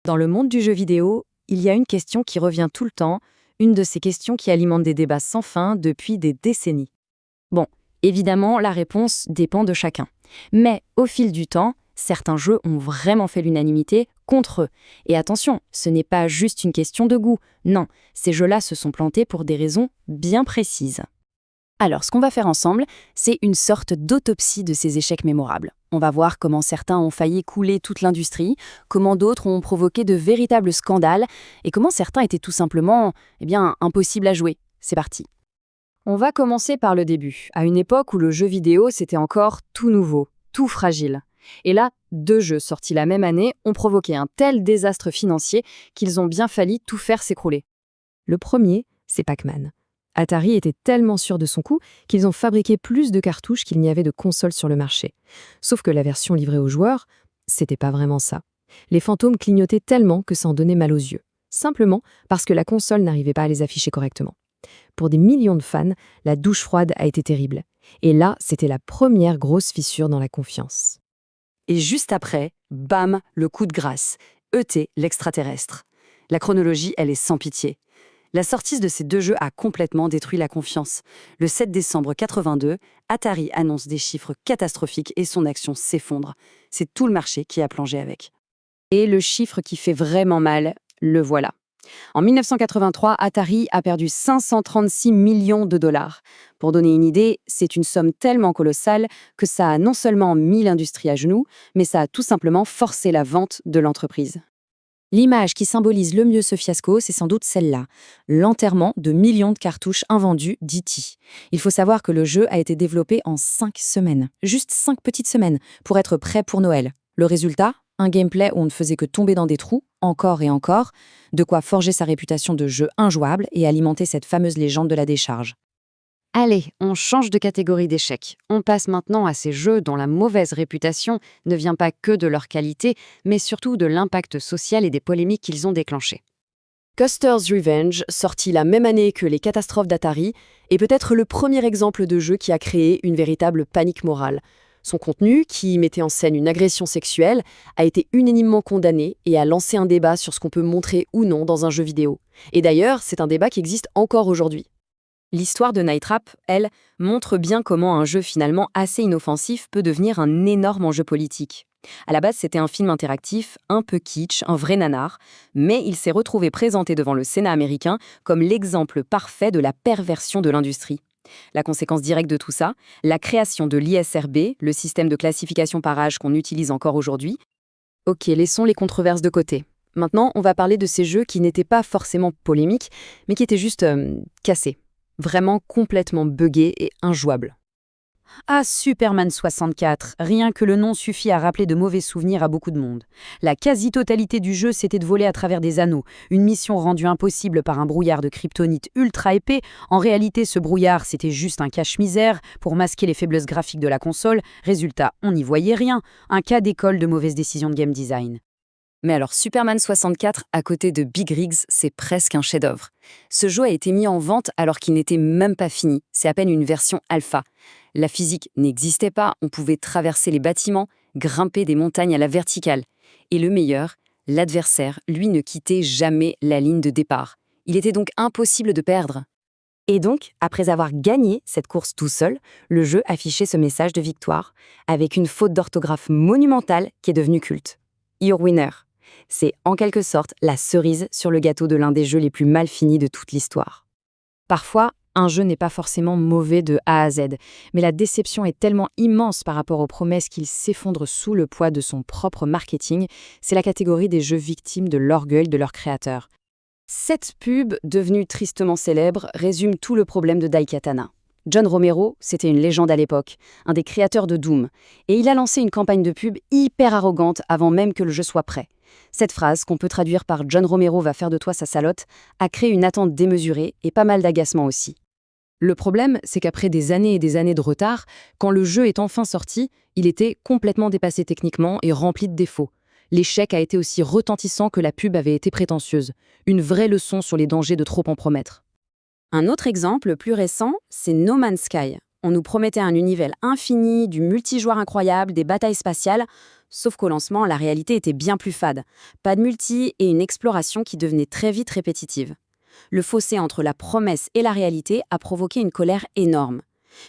Dans le monde du jeu vidéo, il y a une question qui revient tout le temps, une de ces questions qui alimentent des débats sans fin depuis des décennies. Bon, évidemment, la réponse dépend de chacun. Mais au fil du temps, certains jeux ont vraiment fait l'unanimité contre eux. Et attention, ce n'est pas juste une question de goût. Non, ces jeux-là se sont plantés pour des raisons bien précises. Alors, ce qu'on va faire ensemble, c'est une sorte d'autopsie de ces échecs mémorables. On va voir comment certains ont failli couler toute l'industrie, comment d'autres ont provoqué de véritables scandales, et comment certains étaient tout simplement, impossibles à jouer. C'est parti. On va commencer par le début, à une époque où le jeu vidéo, c'était encore tout nouveau, tout fragile. Et là, 2 jeux sortis la même année ont provoqué un tel désastre financier qu'ils ont bien failli tout faire s'écrouler. Le premier, c'est Pac-Man. Atari était tellement sûr de son coup qu'ils ont fabriqué plus de cartouches qu'il n'y avait de consoles sur le marché. Sauf que la version livrée aux joueurs, c'était pas vraiment ça. Les fantômes clignotaient tellement que ça en donnait mal aux yeux. Simplement parce que la console n'arrivait pas à les afficher correctement. Pour des millions de fans, la douche froide a été terrible. Et là, c'était la première grosse fissure dans la confiance. Et juste après, bam, le coup de grâce. E.T. l'extraterrestre. La chronologie, elle est sans pitié. La sortie de ces 2 jeux a complètement détruit la confiance. Le 7 décembre 82, Atari annonce des chiffres catastrophiques et son action s'effondre. C'est tout le marché qui a plongé avec. Et le chiffre qui fait vraiment mal, le voilà. En 1983, Atari a perdu 536 millions de dollars. Pour donner une idée, c'est une somme tellement colossale que ça a non seulement mis l'industrie à genoux, mais ça a tout simplement forcé la vente de l'entreprise. L'image qui symbolise le mieux ce fiasco, c'est sans doute celle-là, l'enterrement de millions de cartouches invendues d'E.T. Il faut savoir que le jeu a été développé en 5 semaines, juste 5 petites semaines, pour être prêt pour Noël. Le résultat, un gameplay où on ne faisait que tomber dans des trous, encore et encore, de quoi forger sa réputation de jeu injouable et alimenter cette fameuse légende de la décharge. Allez, on change de catégorie d'échecs. On passe maintenant à ces jeux dont la mauvaise réputation ne vient pas que de leur qualité, mais surtout de l'impact social et des polémiques qu'ils ont déclenchées. Custer's Revenge, sorti la même année que les catastrophes d'Atari, est peut-être le premier exemple de jeu qui a créé une véritable panique morale. Son contenu, qui mettait en scène une agression sexuelle, a été unanimement condamné et a lancé un débat sur ce qu'on peut montrer ou non dans un jeu vidéo. Et d'ailleurs, c'est un débat qui existe encore aujourd'hui. L'histoire de Night Trap, elle, montre bien comment un jeu finalement assez inoffensif peut devenir un énorme enjeu politique. À la base, c'était un film interactif, un peu kitsch, un vrai nanar, mais il s'est retrouvé présenté devant le Sénat américain comme l'exemple parfait de la perversion de l'industrie. La conséquence directe de tout ça, la création de l'ISRB, le système de classification par âge qu'on utilise encore aujourd'hui. Ok, laissons les controverses de côté. Maintenant, on va parler de ces jeux qui n'étaient pas forcément polémiques, mais qui étaient juste cassés. Vraiment complètement buggés et injouables. Ah, Superman 64, rien que le nom suffit à rappeler de mauvais souvenirs à beaucoup de monde. La quasi-totalité du jeu, c'était de voler à travers des anneaux, une mission rendue impossible par un brouillard de kryptonite ultra épais. En réalité, ce brouillard, c'était juste un cache-misère pour masquer les faiblesses graphiques de la console. Résultat, on n'y voyait rien, un cas d'école de mauvaises décisions de game design. Mais alors Superman 64, à côté de Big Rigs, c'est presque un chef-d'œuvre. Ce jeu a été mis en vente alors qu'il n'était même pas fini, c'est à peine une version alpha. La physique n'existait pas, on pouvait traverser les bâtiments, grimper des montagnes à la verticale. Et le meilleur, l'adversaire, lui, ne quittait jamais la ligne de départ. Il était donc impossible de perdre. Et donc, après avoir gagné cette course tout seul, le jeu affichait ce message de victoire, avec une faute d'orthographe monumentale qui est devenue culte. Your winner. C'est en quelque sorte la cerise sur le gâteau de l'un des jeux les plus mal finis de toute l'histoire. Parfois, un jeu n'est pas forcément mauvais de A à Z, mais la déception est tellement immense par rapport aux promesses qu'il s'effondre sous le poids de son propre marketing, c'est la catégorie des jeux victimes de l'orgueil de leurs créateurs. Cette pub, devenue tristement célèbre, résume tout le problème de Daikatana. John Romero, c'était une légende à l'époque, un des créateurs de Doom, et il a lancé une campagne de pub hyper arrogante avant même que le jeu soit prêt. Cette phrase, qu'on peut traduire par « John Romero va faire de toi sa salotte », a créé une attente démesurée et pas mal d'agacement aussi. Le problème, c'est qu'après des années et des années de retard, quand le jeu est enfin sorti, il était complètement dépassé techniquement et rempli de défauts. L'échec a été aussi retentissant que la pub avait été prétentieuse. Une vraie leçon sur les dangers de trop en promettre. Un autre exemple plus récent, c'est No Man's Sky. On nous promettait un univers infini, du multijoueur incroyable, des batailles spatiales, sauf qu'au lancement, la réalité était bien plus fade. Pas de multi et une exploration qui devenait très vite répétitive. Le fossé entre la promesse et la réalité a provoqué une colère énorme.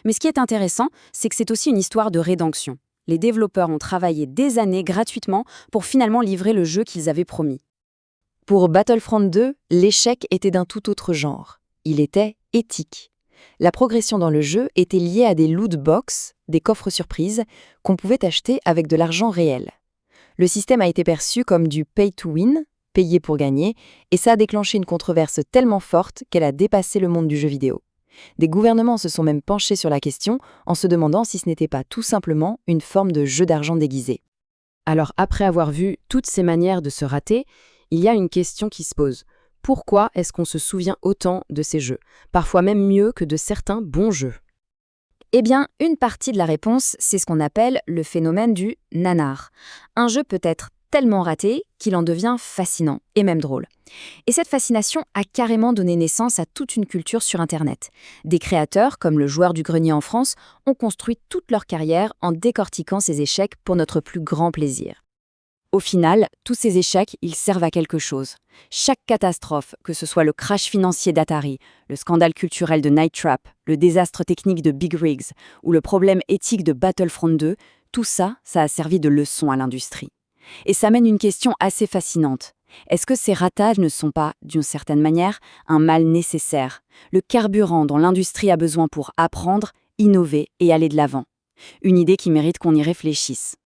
Mais ce qui est intéressant, c'est que c'est aussi une histoire de rédemption. Les développeurs ont travaillé des années gratuitement pour finalement livrer le jeu qu'ils avaient promis. Pour Battlefront 2, l'échec était d'un tout autre genre. Il était éthique. La progression dans le jeu était liée à des loot box, des coffres surprises, qu'on pouvait acheter avec de l'argent réel. Le système a été perçu comme du pay to win, payer pour gagner, et ça a déclenché une controverse tellement forte qu'elle a dépassé le monde du jeu vidéo. Des gouvernements se sont même penchés sur la question en se demandant si ce n'était pas tout simplement une forme de jeu d'argent déguisé. Alors après avoir vu toutes ces manières de se rater, il y a une question qui se pose. Pourquoi est-ce qu'on se souvient autant de ces jeux, parfois même mieux que de certains bons jeux? Eh bien, une partie de la réponse, c'est ce qu'on appelle le phénomène du nanar. Un jeu peut être tellement raté qu'il en devient fascinant et même drôle. Et cette fascination a carrément donné naissance à toute une culture sur Internet. Des créateurs, comme le joueur du grenier en France, ont construit toute leur carrière en décortiquant ces échecs pour notre plus grand plaisir. Au final, tous ces échecs, ils servent à quelque chose. Chaque catastrophe, que ce soit le crash financier d'Atari, le scandale culturel de Night Trap, le désastre technique de Big Rigs ou le problème éthique de Battlefront 2, tout ça, ça a servi de leçon à l'industrie. Et ça mène une question assez fascinante. Est-ce que ces ratages ne sont pas, d'une certaine manière, un mal nécessaire, le carburant dont l'industrie a besoin pour apprendre, innover et aller de l'avant? Une idée qui mérite qu'on y réfléchisse.